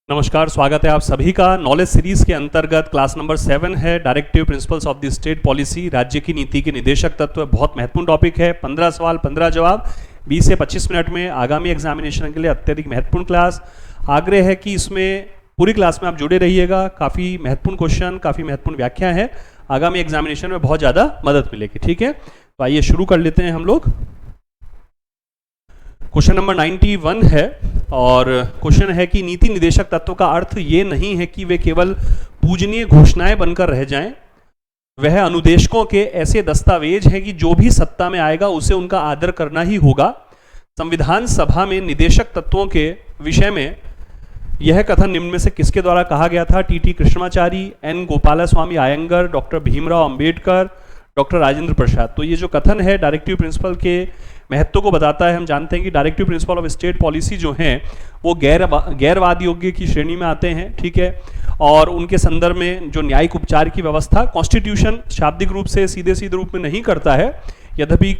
नमस्कार, स्वागत है आप सभी का नॉलेज सीरीज के अंतर्गत। क्लास नंबर 7 है directive principles of the state policy, राज्य की नीति के निदेशक तत्व। बहुत महत्वपूर्ण टॉपिक है। 15 सवाल 15 जवाब 20 से 25 मिनट में आगामी एग्जामिनेशन के लिए अत्यधिक महत्वपूर्ण क्लास। आग्रह है कि इसमें पूरी क्लास में आप जुड़े रहिएगा। काफ़ी महत्वपूर्ण क्वेश्चन, काफ़ी महत्वपूर्ण व्याख्या है। आगामी एग्जामिनेशन में बहुत ज़्यादा मदद मिलेगी। ठीक है, तो आइए शुरू कर लेते हैं हम लोग। क्वेश्चन नंबर 91 है और क्वेश्चन है कि नीति निदेशक तत्व का अर्थ ये नहीं है कि वे केवल पूजनीय घोषणाएं बनकर रह जाएं। वह अनुदेशकों के ऐसे दस्तावेज हैं कि जो भी सत्ता में आएगा उसे उनका आदर करना ही होगा। संविधान सभा में निदेशक तत्वों के विषय में यह कथन निम्न में से किसके द्वारा कहा गया था? T Krishnachari, N Gopalaswami Ayyangar, doctor Bhimrao Ambedkar, doctor Rajendra Prasad. तो ये जो कथन है डायरेक्टिव प्रिंसिपल के महत्व को बताता है। हम जानते हैं कि directive principle of state policy जो हैं वो गैरवाद योग्य की श्रेणी में आते हैं। ठीक है, और उनके संदर्भ में जो न्यायिक उपचार की व्यवस्था कॉन्स्टिट्यूशन शाब्दिक रूप से सीधे रूप में नहीं करता है। यद्यपि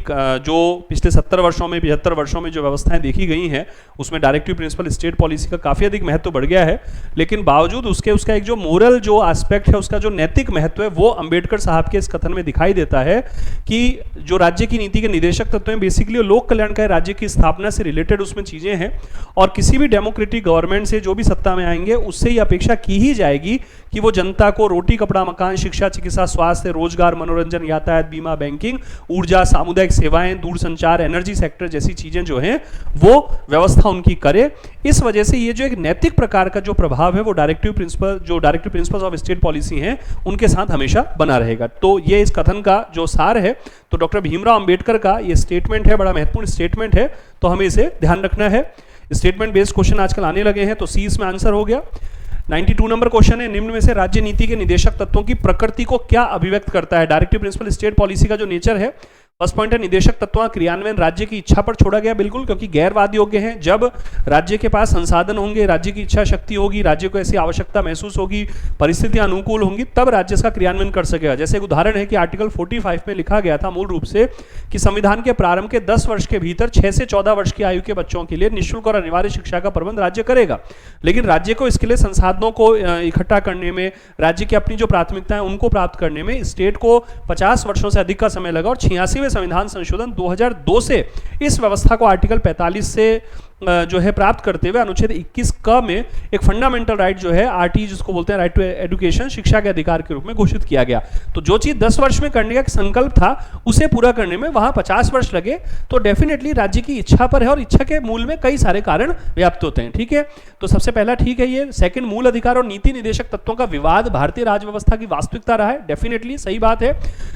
जो पिछले 70 वर्षों में 75 वर्षों में जो व्यवस्थाएं देखी गई हैं उसमें डायरेक्टिव प्रिंसिपल स्टेट पॉलिसी का काफ़ी अधिक महत्व बढ़ गया है। लेकिन बावजूद उसके उसका एक जो मोरल जो एस्पेक्ट है, उसका जो नैतिक महत्व है, वो अंबेडकर साहब के इस कथन में दिखाई देता है कि जो राज्य की नीति के निदेशक तत्व हैं बेसिकली लोक कल्याणकारी राज्य की स्थापना से रिलेटेड उसमें चीज़ें हैं। और किसी भी डेमोक्रेटिक गवर्नमेंट से जो भी सत्ता में आएंगे उससे ये अपेक्षा की ही जाएगी कि वो जनता को रोटी, कपड़ा, मकान, शिक्षा, चिकित्सा, स्वास्थ्य, रोजगार, मनोरंजन, यातायात, बीमा, बैंकिंग, ऊर्जा, सामुदायिक सेवाएं, दूरसंचार, एनर्जी सेक्टर जैसी चीजें जो हैं वो व्यवस्था उनकी करे। इस वजह से ये जो एक नैतिक प्रकार का जो प्रभाव है वो directive principles of state policy हैं उनके साथ हमेशा बना रहेगा। तो ये इस कथन का जो सार है, तो डॉक्टर भीमराव अंबेडकर का ये स्टेटमेंट है, बड़ा महत्वपूर्ण स्टेटमेंट है, तो हमें इसे ध्यान रखना है। स्टेटमेंट बेस्ड क्वेश्चन आजकल आने लगे हैं, तो सी इसमें आंसर हो गया। 92 नंबर क्वेश्चन है, निम्न में से राज्य नीति के निदेशक तत्वों की प्रकृति को क्या अभिव्यक्त करता है? डायरेक्टिव प्रिंसिपल स्टेट पॉलिसी का जो नेचर है, फर्स्ट पॉइंट है निदेशक तत्वों का क्रियान्वयन राज्य की इच्छा पर छोड़ा गया। बिल्कुल, क्योंकि गैरवाद योग्य है। जब राज्य के पास संसाधन होंगे, राज्य की इच्छा शक्ति होगी, राज्य को ऐसी आवश्यकता महसूस होगी, परिस्थितियां अनुकूल होंगी, तब राज्य इसका क्रियान्वयन कर सकेगा। जैसे एक उदाहरण है कि आर्टिकल 45 में लिखा गया था मूल रूप से कि संविधान के प्रारंभ के 10 वर्ष के भीतर 6 से 14 वर्ष की आयु के बच्चों के लिए निःशुल्क और अनिवार्य शिक्षा का प्रबंध राज्य करेगा। लेकिन राज्य को इसके लिए संसाधनों को इकट्ठा करने में, राज्य की अपनी जो प्राथमिकताएं उनको प्राप्त करने में स्टेट को 50 वर्षों से अधिक का समय लगा। और 86वें संविधान संशोधन 2002 से इस व्यवस्था को आर्टिकल 45 से जो है प्राप्त करते हुए अनुच्छेद 21 क में एक फंडामेंटल राइट जो है आरटी, जिसको बोलते हैं राइट टू एजुकेशन, शिक्षा के अधिकार के रूप में घोषित किया गया। तो जो चीज 10 वर्ष में करने का संकल्प था उसे पूरा करने में वहां 50 वर्ष लगे। तो डेफिनेटली राज्य की इच्छा पर है और इच्छा के मूल में कई सारे कारण व्याप्त होते हैं। ठीक है, तो सबसे पहला ठीक है ये। सेकंड, मूल अधिकार और नीति निदेशक तत्वों का विवाद भारतीय राज्य व्यवस्था की वास्तविकता रहा है। डेफिनेटली सही बात है।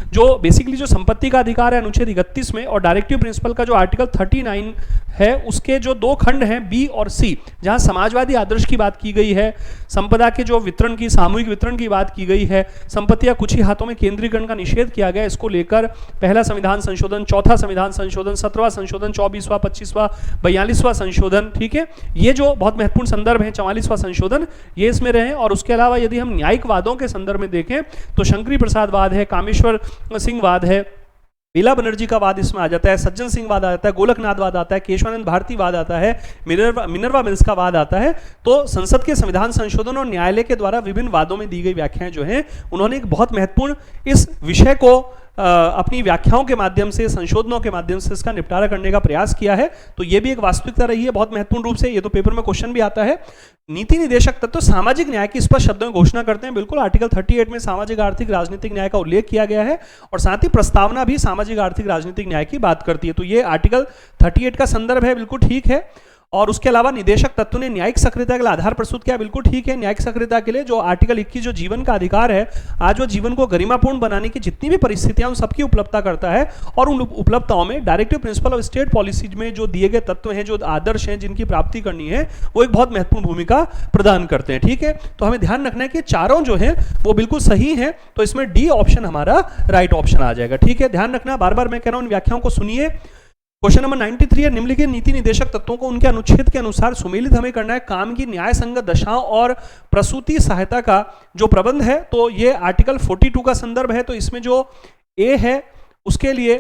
जो बेसिकली जो संपत्ति का अधिकार है अनुच्छेद 31 में, और डायरेक्टिव प्रिंसिपल का जो आर्टिकल 39 है उसके जो दो खंड हैं बी और सी, जहां समाजवादी आदर्श की बात की गई है, संपदा के जो वितरण की, सामूहिक वितरण की बात की गई है, संपत्तियां कुछ ही हाथों में केंद्रीकरण का निषेध किया गया। इसको लेकर पहला संविधान संशोधन, चौथा संविधान संशोधन, 17वां संशोधन, 24वां, 25वां, 42वां संशोधन, ठीक है, ये जो बहुत महत्वपूर्ण संदर्भ है, 44वां संशोधन, ये इसमें रहे। और उसके अलावा यदि हम न्यायिक वादों के संदर्भ में देखें तो शंकरी प्रसाद वाद है, कामेश्वर सिंह वाद है, लीला बनर्जी का वाद इसमें आ जाता है, सज्जन सिंह वाद आ जाता है, गोलकनाथ वाद आता है, केशवानंद भारती वाद आता है, मिनर्वा मिल्स का वाद आता है। तो संसद के संविधान संशोधन और न्यायालय के द्वारा विभिन्न वादों में दी गई व्याख्याएं जो हैं, उन्होंने एक बहुत महत्वपूर्ण इस विषय को अपनी व्याख्याओं के माध्यम से, संशोधनों के माध्यम से इसका निपटारा करने का प्रयास किया है। तो ये भी एक वास्तविकता रही है बहुत महत्वपूर्ण रूप से। ये तो पेपर में क्वेश्चन भी आता है। नीति निदेशक तत्व तो सामाजिक न्याय की स्पष्ट शब्दों में घोषणा करते हैं। बिल्कुल, आर्टिकल 38 में सामाजिक आर्थिक राजनीतिक न्याय का उल्लेख किया गया है और साथ ही प्रस्तावना भी सामाजिक आर्थिक राजनीतिक न्याय की बात करती है। तो ये आर्टिकल 38 का संदर्भ है, बिल्कुल ठीक है। और उसके अलावा निदेशक तत्व ने न्यायिक सक्रियता के लिए आधार प्रस्तुत किया, बिल्कुल ठीक है। न्यायिक सक्रियता के लिए जो आर्टिकल 21 जो जीवन का अधिकार है, आज वो जीवन को गरिमापूर्ण बनाने की जितनी भी परिस्थितियां उन सबकी उपलब्धता करता है। और उन उपलब्धताओं में directive principle of state policy में जो दिए गए तत्व हैं, जो आदर्श हैं, जिनकी प्राप्ति करनी है, वो एक बहुत महत्वपूर्ण भूमिका प्रदान करते हैं। ठीक है, तो हमें ध्यान रखना है कि चारों जो हैं वो बिल्कुल सही हैं। तो इसमें डी ऑप्शन हमारा राइट ऑप्शन आ जाएगा। ठीक है, ध्यान रखना, बार बार मैं कह रहा हूं, इन व्याख्याओं को सुनिए। क्वेश्चन नंबर 93 है, निम्नलिखित नीति निदेशक तत्वों को उनके अनुच्छेद के अनुसार सुमेलित हमें करना है। काम की न्याय संगत दशाओं और प्रसूति सहायता का जो प्रबंध है, तो ये आर्टिकल 42 का संदर्भ है। तो इसमें जो ए है उसके लिए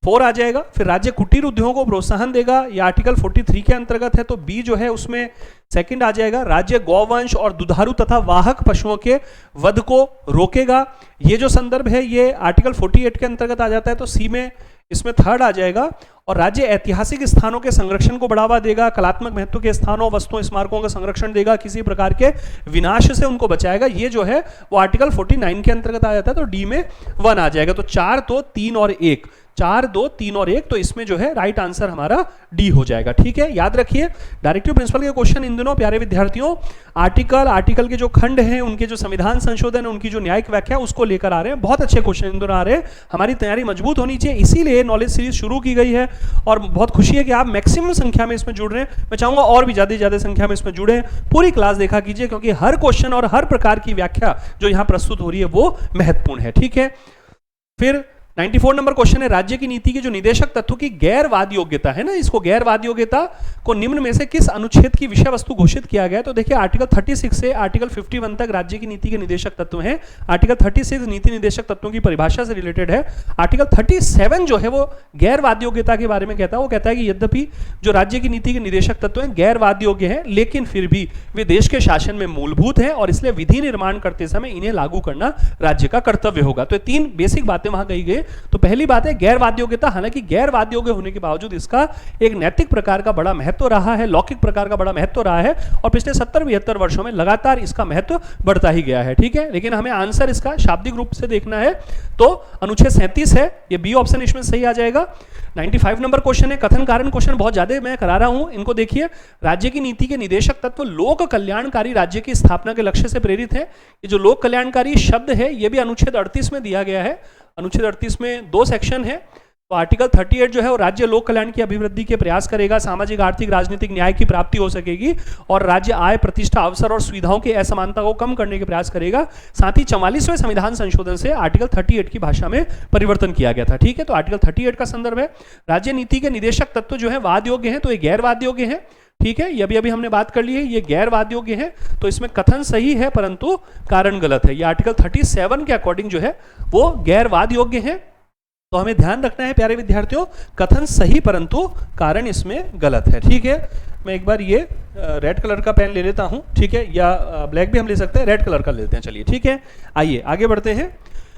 4 आ जाएगा। फिर राज्य कुटीर उद्योगों को प्रोत्साहन देगा, ये आर्टिकल 43 के अंतर्गत है, तो बी जो है उसमें सेकंड आ जाएगा। राज्य गौवंश और दुधारू तथा वाहक पशुओं के वध को रोकेगा, ये जो संदर्भ है ये आर्टिकल 48 के अंतर्गत आ जाता है, तो सी में इसमें थर्ड आ जाएगा। और राज्य ऐतिहासिक स्थानों के संरक्षण को बढ़ावा देगा, कलात्मक महत्व के स्थानों, वस्तुओं, स्मारकों का संरक्षण देगा, किसी प्रकार के विनाश से उनको बचाएगा, ये जो है वो आर्टिकल 49 के अंतर्गत आ जाता है, तो डी में 1 आ जाएगा। तो 4 तो 3 और 1, 4 2 3 और 1, तो इसमें जो है राइट आंसर हमारा डी हो जाएगा। ठीक है, याद रखिए डायरेक्टिव प्रिंसिपल के क्वेश्चन इन दिनों प्यारे विद्यार्थियों आर्टिकल के जो खंड हैं, उनके जो संविधान संशोधन, उनकी जो न्यायिक व्याख्या, उसको लेकर आ रहे हैं। बहुत अच्छे क्वेश्चन इन दिनों आ रहे हैं, हमारी तैयारी मजबूत होनी चाहिए, इसीलिए नॉलेज सीरीज शुरू की गई है। और बहुत खुशी है कि आप मैक्सिमम संख्या में इसमें जुड़ रहे हैं। मैं चाहूंगा और भी ज्यादा संख्या में इसमें जुड़े, पूरी क्लास देखा कीजिए, क्योंकि हर क्वेश्चन और हर प्रकार की व्याख्या जो यहाँ प्रस्तुत हो रही है वो महत्वपूर्ण है। ठीक है, फिर 94 नंबर क्वेश्चन है, राज्य की नीति के जो निदेशक तत्वों की गैरवाद योग्यता है ना, इसको गैरवाद योग्यता को निम्न में से किस अनुच्छेद की विषय वस्तु घोषित किया गया है? तो देखिए आर्टिकल 36 से आर्टिकल 51 तक राज्य की नीति के निदेशक तत्व हैं। आर्टिकल 36 नीति निदेशक तत्वों की परिभाषा से रिलेटेड है। आर्टिकल 37 जो है वो गैरवाद योग्यता के बारे में कहता है। वो कहता है कि यद्यपि जो राज्य की नीति के निदेशक तत्व हैं गैरवाद योग्य हैं, लेकिन फिर भी वे देश के शासन में मूलभूत हैं और इसलिए विधि निर्माण करते समय इन्हें लागू करना राज्य का कर्तव्य होगा। तो 3 बेसिक बातें वहां कही गई। तो पहली बात है गैरवाद योग्यता, हालांकि गैरवाद योग्य होने के बावजूद इसका एक नैतिक प्रकार का बड़ा महत्व रहा है, लौकिक प्रकार का बड़ा महत्व रहा है, और पिछले 70-72 वर्षों में लगातार इसका महत्व बढ़ता ही गया है। ठीक है, लेकिन हमें आंसर इसका शाब्दिक रूप से देखना है, तो अनुच्छेद 37 है, ये बी ऑप्शन इसमें सही आ जाएगा। 95 नंबर क्वेश्चन है, कथन कारण क्वेश्चन बहुत ज्यादा मैं करा रहा हूं, इनको देखिए। राज्य की नीति के निदेशक तत्व लोक कल्याणकारी राज्य की स्थापना के लक्ष्य से प्रेरित है। ये जो लोक कल्याणकारी शब्द है ये भी अनुच्छेद 38 में दिया गया है। अनुच्छेद 38 में 2 सेक्शन है। तो आर्टिकल 38 जो है वो राज्य लोक कल्याण की अभिवृद्धि के प्रयास करेगा, सामाजिक आर्थिक राजनीतिक न्याय की प्राप्ति हो सकेगी, और राज्य आय प्रतिष्ठा अवसर और सुविधाओं की असमानता को कम करने के प्रयास करेगा। साथ ही 44वें संविधान संशोधन से आर्टिकल 38 की भाषा में परिवर्तन किया गया था। ठीक है, तो आर्टिकल 38 का संदर्भ है। राज्य नीति के निदेशक तत्व जो है वाद योग्य है, तो ये गैरवाद योग्य है। ठीक है, ये अभी हमने बात कर ली है, ये गैरवाद योग्य है, तो इसमें कथन सही है परंतु कारण गलत है। ये आर्टिकल 37 के अकॉर्डिंग जो है वो गैरवाद योग्य है। तो हमें ध्यान रखना है प्यारे विद्यार्थियों, कथन सही परंतु कारण इसमें गलत है। ठीक है, मैं एक बार ये रेड कलर का पेन ले लेता हूं, ठीक है, या ब्लैक भी हम ले सकते हैं, रेड कलर का लेते हैं। चलिए ठीक है, आइए आगे बढ़ते हैं।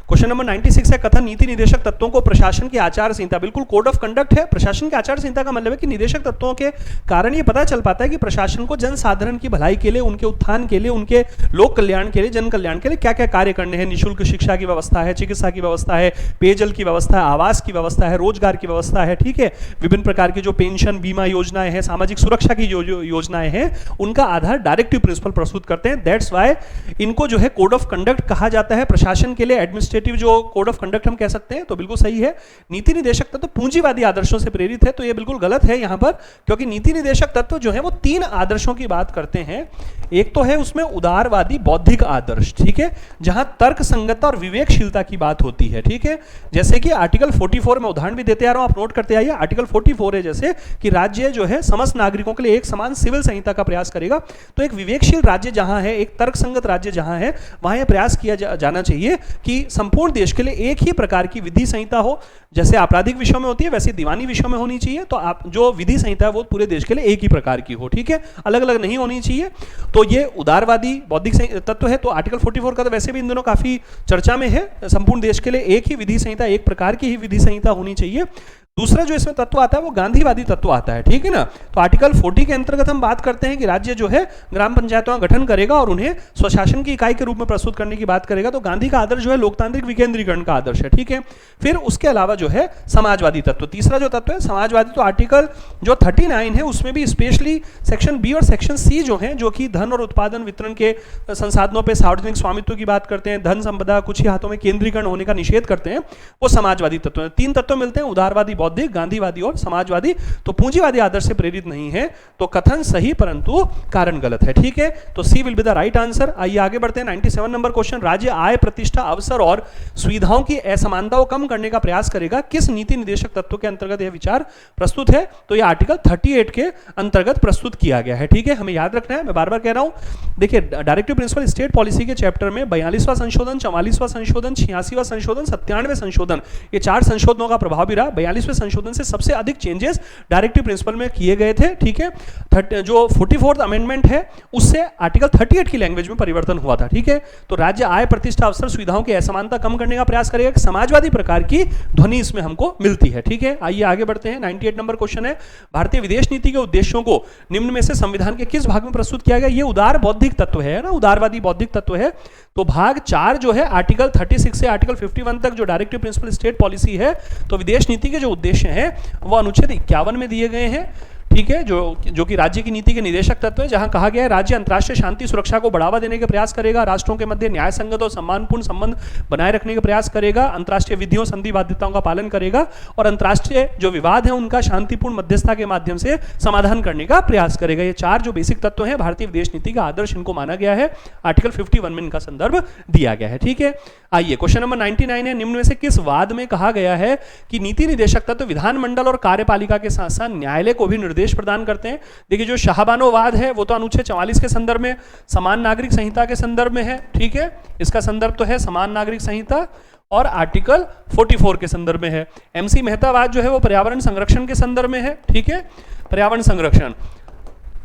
क्वेश्चन नंबर 96 है, कथन नीति निदेशक तत्वों को प्रशासन की आचार संहिता, बिल्कुल कोड ऑफ कंडक्ट है। प्रशासन की आचार संहिता का मतलब है कि निदेशक तत्वों के कारण ये पता चल पाता है कि प्रशासन को जन साधारण की भलाई के लिए, उनके उत्थान के लिए, उनके लोक कल्याण के लिए, जन कल्याण के लिए क्या क्या कार्य करने हैं। निःशुल्क शिक्षा की व्यवस्था है, चिकित्सा की व्यवस्था है, पेयजल की व्यवस्था है, आवास की व्यवस्था है, रोजगार की व्यवस्था है। ठीक है, विभिन्न प्रकार की जो पेंशन बीमा योजनाएं हैं, सामाजिक सुरक्षा की जो योजनाएं हैं, उनका आधार डायरेक्टिव प्रिंसिपल प्रस्तुत करते हैं। दैट्स वाई इनको जो है कोड ऑफ कंडक्ट कहा जाता है। प्रशासन के लिए एडमिनिस्ट्रेटिव जो कोड ऑफ कंडक्ट हम कह सकते हैं, तो बिल्कुल सही है। नीति निदेशक तत्व पूंजीवादी आदर्शों से प्रेरित है, तो ये बिल्कुल गलत है यहां पर, क्योंकि नीति निदेशक तत्व जो है वो 3 आदर्शों की बात करते हैं। एक तो है उसमें उदारवादी बौद्धिक आदर्श, ठीक है, जहां तर्क संगतता और विवेकशीलता की बात होती है। ठीक है, जैसे कि आर्टिकल 44 में उदाहरण भी देते आ रहा हूं, आप नोट करते आइए। आर्टिकल 44 है जैसे कि राज्य जो है समस्त नागरिकों के लिए एक समान सिविल संहिता का प्रयास करेगा। तो एक विवेकशील राज्य जहां है, एक तर्क संगत राज्य जहां है, वहां यह प्रयास किया जाना चाहिए कि संपूर्ण देश के लिए एक ही प्रकार की विधि संहिता हो। जैसे आपराधिक विषयों में होती है वैसे दीवानी विषयों में होनी चाहिए। तो आप जो विधि संहिता है वो पूरे देश के लिए एक ही प्रकार की हो। ठीक है, अलग अलग नहीं होनी चाहिए। तो ये उदारवादी बौद्धिक तत्व है। तो आर्टिकल 44 का तो वैसे भी इन दोनों काफी चर्चा में है। संपूर्ण देश के लिए एक ही विधि संहिता, एक प्रकार की ही विधि संहिता होनी चाहिए। दूसरा जो इसमें तत्व आता है वो गांधीवादी तत्व आता है। ठीक है ना, तो आर्टिकल 40 के अंतर्गत हम बात करते हैं कि राज्य जो है ग्राम पंचायतों का गठन करेगा और उन्हें स्वशासन की इकाई के रूप में प्रस्तुत करने की बात करेगा। तो गांधी का आदर्श जो है लोकतांत्रिक विकेंद्रीकरण का आदर्श है। ठीक है, फिर उसके अलावा जो है समाजवादी तत्व, तीसरा जो तत्व है समाजवादी, तो आर्टिकल जो 39 है उसमें भी स्पेशली सेक्शन बी और सेक्शन सी जो है, जो कि धन और उत्पादन वितरण के संसाधनों पर सार्वजनिक स्वामित्व की बात करते हैं, धन संपदा कुछ ही हाथों में केंद्रीकरण होने का निषेध करते हैं, वो समाजवादी तत्व है। 3 तत्व मिलते हैं, उदारवादी बौद्धिक, गांधीवादी और समाजवादी। तो पूंजीवादी आदर्श से प्रेरित नहीं है, तो कथन सही परंतु कारण गलत है। ठीक है, तो C will be the right answer. आइए आगे बढ़ते हैं। 97 नंबर क्वेश्चन, राज्य आय प्रतिष्ठा अवसर और सुविधाओं की असमानता को कम करने का प्रयास करेगा, किस नीति निदेशक तत्व के अंतर्गत यह विचार प्रस्तुत है? तो यह आर्टिकल 38 के अंतर्गत प्रस्तुत किया गया है। ठीक है, हमें याद रखना है, मैं बार बार कह रहा हूं। देखिए डायरेक्टिव प्रिंसिपल स्टेट पॉलिसी के चैप्टर में 42वां संशोधन, 44वां संशोधन, 86वां संशोधन, 97वें संशोधन, ये 4 संशोधनों का प्रभाव भी रहा। 42वें संशोधन से सबसे अधिक चेंजेस डायरेक्टिव प्रिंसिपल में किए गए थे, ठीक है। जो 44th अमेंडमेंट है उससे आर्टिकल 38 की लैंग्वेज में परिवर्तन हुआ था, ठीक है। तो राज्य आय, प्रतिष्ठा, अवसर, सुविधाओं की असमानता कम करने का प्रयास करेगा। समाजवादी प्रकार की ध्वनि इसमें हमको मिलती है, ठीक है। आइए आगे बढ़ते हैं। 98 नंबर क्वेश्चन है, भारतीय विदेश नीति के उद्देश्यों को निम्न में से संविधान के किस भाग में प्रस्तुत किया गया? ये उदार बौद्धिक तत्व है ना, उदारवादी बौद्धिक तत्व है। तो भाग 4 जो है आर्टिकल 36 से आर्टिकल 51 तक जो डायरेक्टिव प्रिंसिपल स्टेट पॉलिसी है, तो विदेश नीति के जो उद्देश्य हैं वो अनुच्छेद 51 में दिए गए हैं, ठीक है। जो कि राज्य की नीति के निदेशक तत्व है, जहां कहा गया है राज्य अंतर्राष्ट्रीय शांति सुरक्षा को बढ़ावा देने के प्रयास करेगा, राष्ट्रों के मध्य न्याय संगत और सम्मानपूर्ण संबंध बनाए रखने का प्रयास करेगा, अंतर्राष्ट्रीय विधियों, संधि बाध्यताओं का पालन करेगा और अंतर्राष्ट्रीय जो विवाद है उनका शांतिपूर्ण मध्यस्थता के माध्यम से समाधान करने का प्रयास करेगा। ये 4 जो बेसिक तत्व हैं भारतीय विदेश नीति का आदर्श इनको माना गया है। आर्टिकल 51 में इनका संदर्भ दिया गया है, ठीक है। आइए क्वेश्चन नंबर 99 है, निम्न में से किस वाद में कहा गया है कि नीति निदेशक तत्व विधानमंडल और कार्यपालिका के साथ साथ न्यायालय को भी निर्देश प्रदान करते हैं? देखिए, जो शाहबानोवाद है वो तो अनुच्छेद 44 के संदर्भ में, समान नागरिक संहिता के संदर्भ में है, ठीक है। इसका संदर्भ तो है समान नागरिक संहिता और आर्टिकल 44 के संदर्भ में है। MC मेहतावाद जो है वो पर्यावरण संरक्षण के संदर्भ में है, ठीक है। पर्यावरण संरक्षण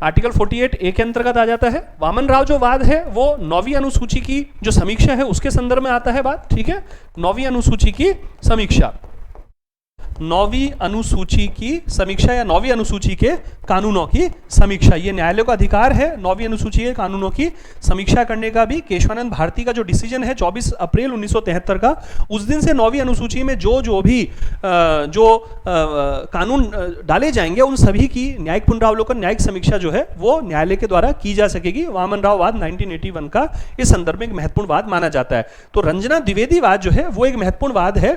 आर्टिकल 48A के अंतर्गत आ जाता है। वामन राव जो वाद है वो 9वीं अनुसूची की जो समीक्षा है उसके संदर्भ में आता है बात, ठीक है। 9वीं अनुसूची की समीक्षा, 9वीं अनुसूची की समीक्षा या 9वीं अनुसूची के कानूनों की समीक्षा, ये न्यायालय का अधिकार है 9वीं अनुसूची के कानूनों की समीक्षा करने का भी। केशवानंद भारती का जो डिसीजन है 24 अप्रैल 1973 का, उस दिन से 9वीं अनुसूची में जो भी कानून डाले जाएंगे उन सभी की न्यायिक पुनरावलोकन, न्यायिक समीक्षा जो है वो न्यायालय के द्वारा की जा सकेगी। वामन राव वाद 1981 का इस संदर्भ में एक महत्वपूर्ण वाद माना जाता है। तो रंजना द्विवेदी वाद जो है वो एक महत्वपूर्ण वाद है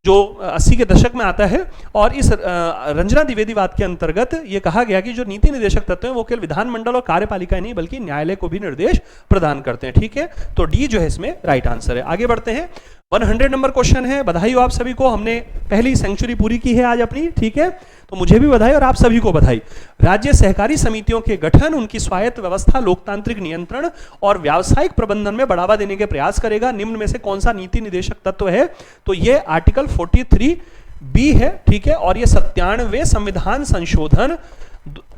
जो 80 के दशक में आता है और इस रंजना द्विवेदीवाद के अंतर्गत ये कहा गया कि जो नीति निदेशक तत्व हैं वो केवल विधानमंडल और कार्यपालिका नहीं बल्कि न्यायालय को भी निर्देश प्रदान करते हैं, ठीक है। तो डी जो है इसमें राइट आंसर है। आगे बढ़ते हैं। 100 नंबर क्वेश्चन है। बधाई हो आप सभी को, हमने पहली सेंचुरी पूरी की है आज अपनी, ठीक है। तो मुझे भी बधाई और आप सभी को बधाई। राज्य सहकारी समितियों के गठन, उनकी स्वायत्त व्यवस्था, लोकतांत्रिक नियंत्रण और व्यावसायिक प्रबंधन में बढ़ावा देने के प्रयास करेगा। निम्न में से कौन सा नीति निदेशक तत्व है? तो ये आर्टिकल 43B है, ठीक है। और ये 97वें संविधान संशोधन,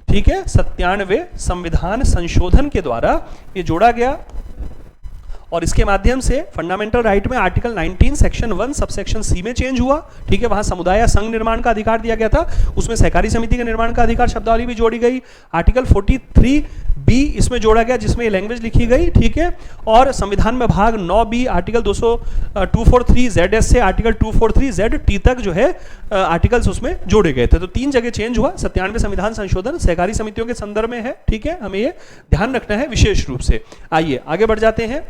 ठीक है, 97वें संविधान संशोधन के द्वारा ये जोड़ा गया और इसके माध्यम से फंडामेंटल राइट में आर्टिकल 19 सेक्शन 1 सबसेक्शन C में चेंज हुआ, ठीक है। वहां समुदाय या संघ निर्माण का अधिकार दिया गया था, उसमें सहकारी समिति के निर्माण का अधिकार शब्दावली भी जोड़ी गई। आर्टिकल 43B इसमें जोड़ा गया जिसमें ये लैंग्वेज लिखी गई, ठीक है। और संविधान में भाग 9B आर्टिकल 243 ZS से आर्टिकल 243 ZT तक जो है आर्टिकल्स उसमें जोड़े गए थे। तो 3 जगह चेंज हुआ। 97वें संविधान संशोधन सहकारी समितियों के संदर्भ में है, ठीक है, हमें ये ध्यान रखना है विशेष रूप से। आइए आगे बढ़ जाते हैं।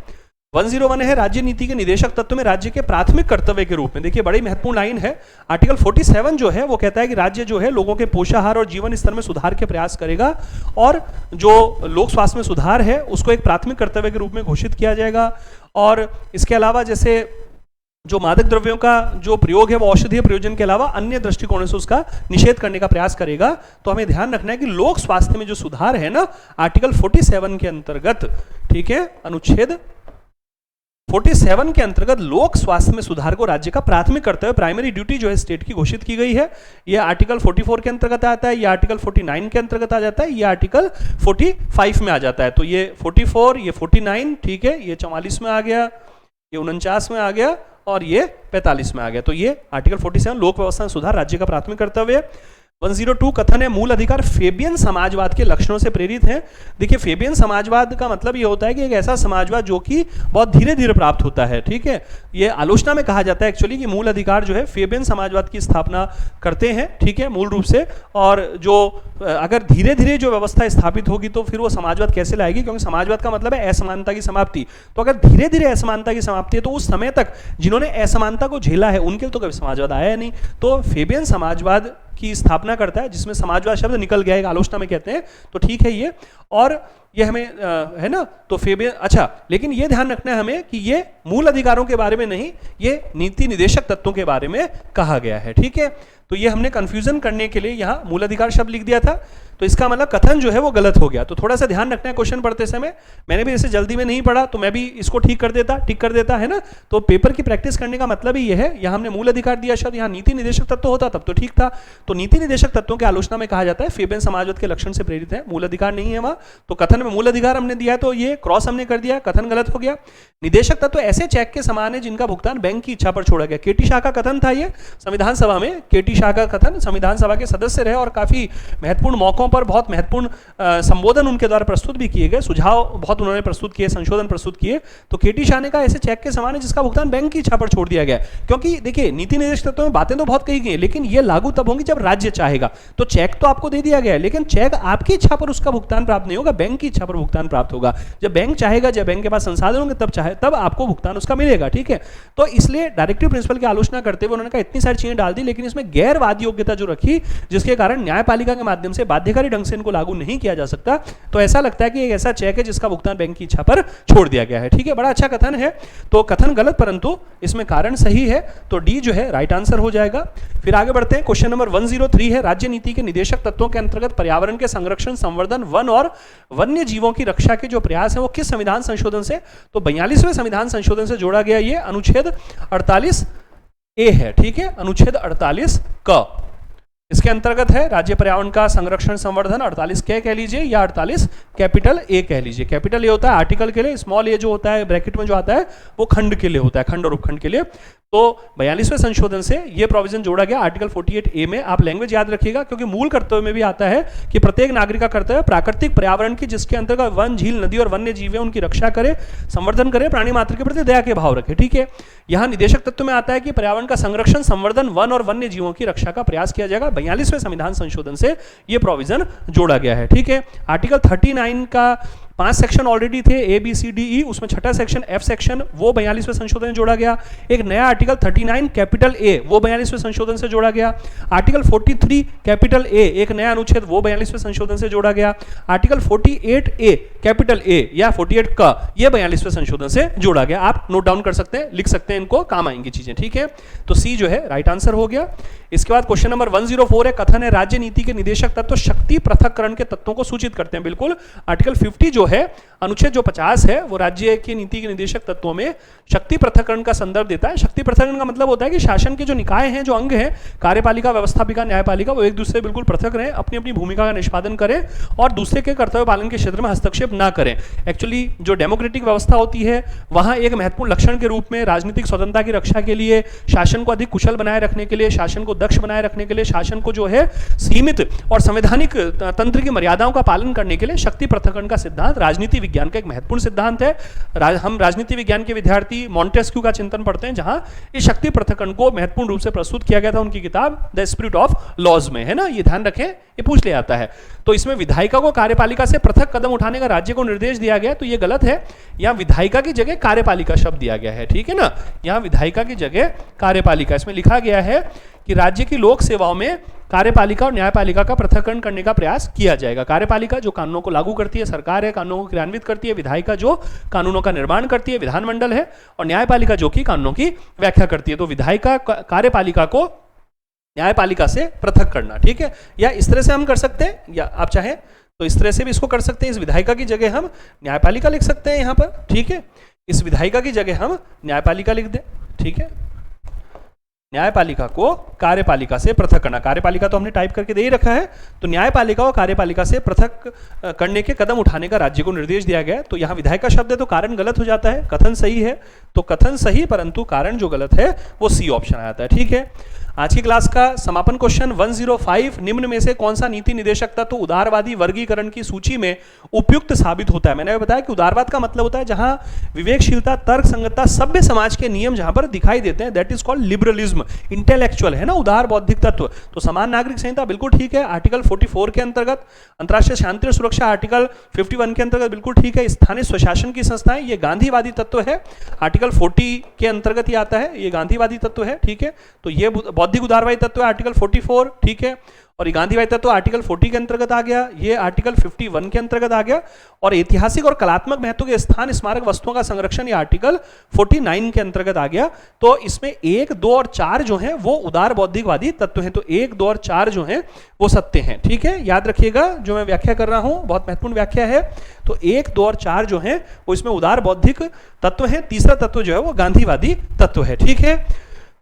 101 है, राज्य नीति के निदेशक तत्व में राज्य के प्राथमिक कर्तव्य के रूप में। देखिए बड़ी महत्वपूर्ण लाइन है। आर्टिकल 47 जो है वो कहता है कि राज्य जो है लोगों के पोषाहार और जीवन स्तर में सुधार के प्रयास करेगा और जो लोक स्वास्थ्य में सुधार है उसको एक प्राथमिक कर्तव्य के रूप में घोषित किया जाएगा। और इसके अलावा जैसे जो मादक द्रव्यों का जो प्रयोग है वो औषधीय प्रयोजन के अलावा अन्य दृष्टिकोणों से उसका निषेध करने का प्रयास करेगा। तो हमें ध्यान रखना है कि लोक स्वास्थ्य में जो सुधार है ना, आर्टिकल 47 के अंतर्गत, ठीक है, अनुच्छेद 47 के अंतर्गत लोक स्वास्थ्य में सुधार को राज्य का प्राथमिक कर्तव्य, प्राइमरी ड्यूटी जो है स्टेट की घोषित की गई है। यह आर्टिकल 44 के अंतर्गत आता है, यह आर्टिकल 49 के अंतर्गत आ जाता है, यह आर्टिकल 45 में आ जाता है। तो ये 44, ये 49, ठीक है, ये 44 में आ गया, ये 49 में आ गया और ये 45 में आ गया। तो ये आर्टिकल 47 लोक व्यवस्था में सुधार राज्य का प्राथमिक कर्तव्य है। 102 कथन है, मूल अधिकार फेबियन समाजवाद के लक्षणों से प्रेरित है। देखिए फेबियन समाजवाद का मतलब ये होता है कि एक ऐसा समाजवाद जो कि बहुत धीरे धीरे प्राप्त होता है, ठीक है। ये आलोचना में कहा जाता है एक्चुअली कि मूल अधिकार जो है फेबियन समाजवाद की स्थापना करते हैं, ठीक है, मूल रूप से। और जो अगर धीरे धीरे जो व्यवस्था स्थापित होगी तो फिर वो समाजवाद कैसे लाएगी, क्योंकि समाजवाद का मतलब है असमानता की समाप्ति। तो अगर धीरे धीरे असमानता की समाप्ति है तो उस समय तक जिन्होंने असमानता को झेला है उनके तो कभी समाजवाद आया नहीं। तो फेबियन समाजवाद की स्थापना करता है जिसमें समाजवाद शब्द निकल गया, एक आलोचना में कहते हैं, तो ठीक है ये। और ये हमें है ना, तो फेबियन, अच्छा, लेकिन ये ध्यान रखना है हमें कि ये मूल अधिकारों के बारे में नहीं, ये नीति निदेशक तत्वों के बारे में कहा गया है, ठीक है। तो ये हमने कंफ्यूजन करने के लिए यहाँ मूल अधिकार शब्द लिख दिया था, तो इसका मतलब कथन जो है वो गलत हो गया। तो थोड़ा सा ध्यान रखना है क्वेश्चन पढ़ते समय, मैंने भी जैसे जल्दी में नहीं पढ़ा तो मैं भी इसको ठीक कर देता है ना। तो पेपर की प्रैक्टिस करने का मतलब ही ये है, यहाँ हमने मूल अधिकार दिया शब्द, यहाँ नीति निदेशक तत्व होता तब तो ठीक था। तो नीति निदेशक तत्वों के आलोचना में कहा जाता है फेबियन समाजवाद के लक्षण से प्रेरित है, मूल अधिकार नहीं है वहाँ। तो कथन में मूल अधिकार हमने दिया है, तो ये क्रॉस हमने कर दिया, कथन गलत हो गया। निदेशक तत्व ऐसे चेक के समान है जिनका भुगतान बैंक की इच्छा पर छोड़ा गया। केटी शाह का कथन था ये संविधान सभा में, केटी शाह का कथन, संविधान सभा के सदस्य रहे और काफी महत्वपूर्ण मौकों पर बहुत महत्वपूर्ण संबोधन उनके द्वारा प्रस्तुत भी किए गए, सुझाव बहुत उन्होंने प्रस्तुत किए, संशोधन प्रस्तुत किए। तो केटी शाह ने कहा ऐसे चेक के समान है जिसका भुगतान बैंक की इच्छा पर छोड़ दिया गया। क्योंकि देखिए नीति निदेशक तत्वों में बातें तो बहुत कही गई, लेकिन ये लागू तब होंगी जब राज्य चाहेगा। तो चेक तो आपको दे दिया गया है, लेकिन चेक आपकी इच्छा पर उसका भुगतान प्राप्त नहीं होगा, बैंक की इच्छा पर भुगतान प्राप्त होगा। जब बैंक चाहेगा, जब बैंक के पास संसाधन होंगे, तब आपको भुगतान उसका मिलेगा, ठीक है। तो इसलिए डायरेक्टिव प्रिंसिपल की आलोचना करते हुए उन्होंने कहा इतनी सारी चीजें डाल दी, लेकिन इसमें गैर वाद योग्यता जो रखी, जिसके कारण न्यायपालिका के माध्यम से बाध्यकारी ढंग से इनको लागू नहीं किया जा सकता। तो ऐसा लगता है कि एक ऐसा चेक है जिसका भुगतान बैंक की इच्छा पर छोड़ दिया गया है, ठीक है। बड़ा अच्छा कथन है, तो कथन गलत परंतु इसमें कारण सही है, तो डी जो है राइट आंसर हो जाएगा। फिर आगे बढ़ते हैं, क्वेश्चन नंबर 103 है, राज्य नीति के निदेशक तत्वों के अंतर्गत पर्यावरण के संरक्षण, संवर्धन, वन और वन्य जीवों की रक्षा के जो प्रयास है वो किस संविधान संशोधन से, तो 42वें संविधान संशोधन से जोड़ा गया। ये अनुच्छेद 48 ए है, ठीक है, अनुच्छेद 48 क इसके अंतर्गत है। राज्य पर्यावरण का संरक्षण संवर्धन 48 के कह लीजिए या 48 कैपिटल ए कह लीजिए। कैपिटल ए होता है आर्टिकल के लिए, स्मॉल ए जो होता है ब्रैकेट में जो आता है वो खंड के लिए होता है, खंड और उपखंड के लिए। तो 42वें संशोधन से ये प्रोविजन जोड़ा गया आर्टिकल 48 ए में। आप लैंग्वेज याद रखिएगा क्योंकि मूल कर्तव्य में भी आता है कि प्रत्येक नागरिक का कर्तव्य प्राकृतिक पर्यावरण की, जिसके अंतर्गत वन, झील, नदी और वन्य जीव है, उनकी रक्षा करे, संवर्धन करे, प्राणी मात्र के प्रति दया के भाव रखे, ठीक है। यहाँ निदेशक तत्व में आता है कि पर्यावरण का संरक्षण, संवर्धन, वन और वन्य जीवों की रक्षा का प्रयास किया जाएगा। 42वें संविधान संशोधन से ये प्रोविजन जोड़ा गया है, ठीक है। आर्टिकल 39 का 5 सेक्शन ऑलरेडी थे, A B C D E, उसमें छठा सेक्शन एफ सेक्शन वो 42वें संशोधन में जोड़ा गया। एक नया आर्टिकल 39 कैपिटल ए वो 42वें संशोधन से जोड़ा गया। आर्टिकल 43 कैपिटल ए एक नया अनुच्छेद वो 42वें संशोधन से जोड़ा गया। आर्टिकल 48 ए कैपिटल ए या 48 का ये 42वें संशोधन से जोड़ा गया। आप नोट डाउन कर सकते हैं, लिख सकते हैं, इनको काम आएंगी चीजें, ठीक है। तो सी जो है राइट आंसर हो गया। इसके बाद क्वेश्चन नंबर 104 है, कथन है राज्य नीति के निदेशक तत्व शक्ति पृथक्करण के तत्वों को सूचित करते हैं। बिल्कुल, आर्टिकल 50 जो है, अनुच्छेद जो 50 है वो राज्य की नीति के निदेशक तत्वों में शक्ति पृथक्करण का संदर्भ देता है। शक्ति पृथक्करण का मतलब होता है कि शासन के जो निकाय हैं, जो अंग हैं, कार्यपालिका, व्यवस्थापिका, न्यायपालिका, वो एक दूसरे से बिल्कुल पृथक रहें, अपनी अपनी भूमिका का निष्पादन करें और दूसरे के कर्तव्य पालन के क्षेत्र में हस्तक्षेप ना करें। एक्चुअली जो डेमोक्रेटिक व्यवस्था होती है वहां एक महत्वपूर्ण लक्षण के रूप में राजनीतिक स्वतंत्रता की रक्षा के लिए, शासन को अधिक कुशल बनाए रखने के लिए, शासन को दक्ष बनाए रखने के लिए, शासन को जो है सीमित और संवैधानिक तंत्र की मर्यादाओं का पालन करने के लिए शक्ति पृथक्करण का सिद्धांत राजनीति विज्ञान का एक महत्वपूर्ण सिद्धांत है। हम राजनीति विज्ञान के विद्यार्थी मॉन्टेस्क्यू का चिंतन पढ़ते हैं, जहां इस शक्ति पृथक्करण को महत्वपूर्ण रूप से प्रस्तुत किया गया था उनकी किताब द स्पिरिट ऑफ लॉज में, है ना। ये ध्यान रखें, ये पूछ ले आता है। तो इसमें विधायिका को कार्यपालिका से पृथक कदम उठाने का राज्य को निर्देश दिया गया, तो ये गलत है। यहाँ विधायिका की जगह कार्यपालिका शब्द दिया गया है, ठीक है ना। यहाँ विधायिका की जगह कार्यपालिका, इसमें लिखा गया है कि राज्य की लोक सेवाओं में कार्यपालिका और न्यायपालिका का पृथक्करण करने का प्रयास किया जाएगा। कार्यपालिका जो कानूनों को लागू करती है, सरकार है, कानूनों को क्रियान्वित करती है। विधायिका जो कानूनों का निर्माण करती है, विधानमंडल है। और न्यायपालिका जो कि कानूनों की व्याख्या करती है। तो विधायिका कार्यपालिका को न्यायपालिका से पृथक करना, ठीक है। या इस तरह से हम कर सकते हैं, या आप चाहें तो इस तरह से भी इसको कर सकते हैं। इस विधायिका की जगह हम न्यायपालिका लिख सकते हैं यहाँ पर, ठीक है। इस विधायिका की जगह हम न्यायपालिका लिख दें, ठीक है। न्यायपालिका को कार्यपालिका से पृथक करना, कार्यपालिका तो हमने टाइप करके दे ही रखा है, तो न्यायपालिका और कार्यपालिका से पृथक करने के कदम उठाने का राज्य को निर्देश दिया गया है। तो यहाँ विधायिका शब्द है तो कारण गलत हो जाता है, कथन सही है, तो कथन सही परंतु कारण जो गलत है वो सी ऑप्शन आ जाता है, ठीक है। आज की क्लास का समापन क्वेश्चन 105, निम्न में से कौन सा नीति निदेशक तत्व उदारवादी वर्गीकरण की सूची में उपयुक्त साबित होता है। मैंने बताया कि उदारवाद का मतलब होता है जहां विवेकशीलता, तर्क संगतता, सभ्य समाज के नियम जहां पर दिखाई देते हैं, that is called liberalism. Intellectual है ना उदार बौद्धिक तत्व। तो समान नागरिक संहिता बिल्कुल ठीक है, आर्टिकल 44 के अंतर्गत। अंतर्राष्ट्रीय शांति और सुरक्षा आर्टिकल 51 के अंतर्गत बिल्कुल ठीक है। स्थानीय स्वशासन की संस्थाएं, ये गांधीवादी तत्व है, आर्टिकल 40 के अंतर्गत ही आता है, ये गांधीवादी तत्व है, ठीक है। तो ये बौद्धिक उदारवादी तत्व है, आर्टिकल 44, ठीक है। और ये गांधीवादी तत्व आर्टिकल 40 के अंतर्गत आ गया, ये आर्टिकल 51 के अंतर्गत आ गया, और ऐतिहासिक और कलात्मक महत्व के स्थान स्मारक वस्तुओं का संरक्षण ये आर्टिकल 49 के अंतर्गत आ गया। तो इसमें 1, 2 और 4 जो हैं वो उदार बौद्धिकवादी तत्व हैं, तो 1, 2 और 4 जो हैं वो सत्य हैं। ठीक है, याद रखिएगा जो मैं व्याख्या कर रहा हूं बहुत महत्वपूर्ण व्याख्या है। तो 1, 2 और 4 जो हैं वो इसमें उदार बौद्धिक तत्व हैं, तीसरा तत्व जो है वो गांधीवादी तत्व है। ठीक है,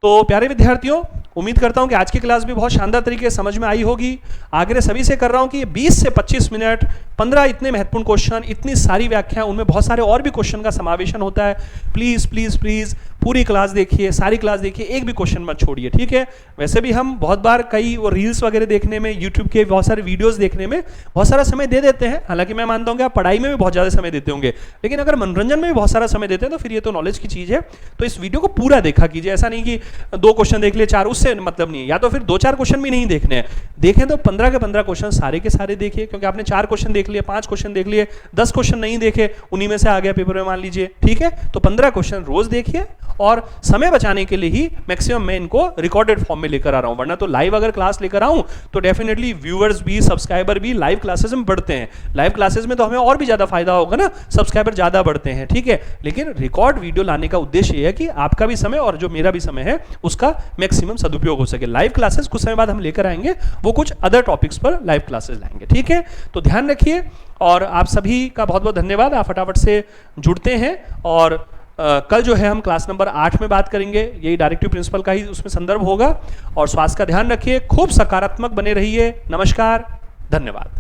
तो प्यारे विद्यार्थियों, उम्मीद करता हूं कि आज की क्लास भी बहुत शानदार तरीके से समझ में आई होगी। आग्रह सभी से कर रहा हूं कि 20 से 25 मिनट 15 इतने महत्वपूर्ण क्वेश्चन, इतनी सारी व्याख्या, उनमें बहुत सारे और भी क्वेश्चन का समावेशन होता है। प्लीज प्लीज प्लीज पूरी क्लास देखिए, सारी क्लास देखिए, एक भी क्वेश्चन मत छोड़िए। ठीक है, वैसे भी हम बहुत बार कई वो रील्स वगैरह देखने में, यूट्यूब के बहुत सारे वीडियोस देखने में बहुत सारा समय दे देते हैं। हालांकि मैं मानता हूं कि आप पढ़ाई में भी बहुत ज़्यादा समय देते होंगे, लेकिन अगर मनोरंजन में भी बहुत सारा समय देते हैं तो फिर ये तो नॉलेज की चीज़ है। तो इस वीडियो को पूरा देखा कीजिए, ऐसा नहीं कि 2 क्वेश्चन देख लिए 4, उससे मतलब नहीं है। या तो फिर 2-4 क्वेश्चन भी नहीं देखने हैं, देखें तो 15 के 15 क्वेश्चन सारे के सारे देखिए, क्योंकि आपने 4 क्वेश्चन देख लिए, 5 क्वेश्चन देख लिए, 10 क्वेश्चन नहीं देखे, उन्हीं में से आ गया पेपर में मान लीजिए। ठीक है, तो 15 क्वेश्चन रोज देखिए, और समय बचाने के लिए ही मैक्सिमम मैं इनको रिकॉर्डेड फॉर्म में लेकर आ रहा हूं, वरना तो लाइव अगर क्लास लेकर आऊं तो डेफिनेटली व्यूअर्स भी, सब्सक्राइबर भी लाइव क्लासेस में बढ़ते हैं। लाइव क्लासेस में तो हमें और भी ज्यादा फायदा होगा ना, सब्सक्राइबर ज्यादा बढ़ते हैं। ठीक है, लेकिन रिकॉर्ड वीडियो लाने का उद्देश्य यह है कि आपका भी समय और जो मेरा भी समय है उसका मैक्सिमम सदुपयोग हो सके। लाइव क्लासेस कुछ समय बाद हम लेकर आएंगे, वो कुछ अदर टॉपिक्स पर लाइव क्लासेस लाएंगे। ठीक है, तो ध्यान रखिए, और आप सभी का बहुत बहुत धन्यवाद, आप फटाफट से जुड़ते हैं। और कल जो है हम क्लास नंबर 8 में बात करेंगे, यही डायरेक्टिव प्रिंसिपल का ही उसमें संदर्भ होगा। और स्वास्थ्य का ध्यान रखिए, खूब सकारात्मक बने रहिए। नमस्कार, धन्यवाद।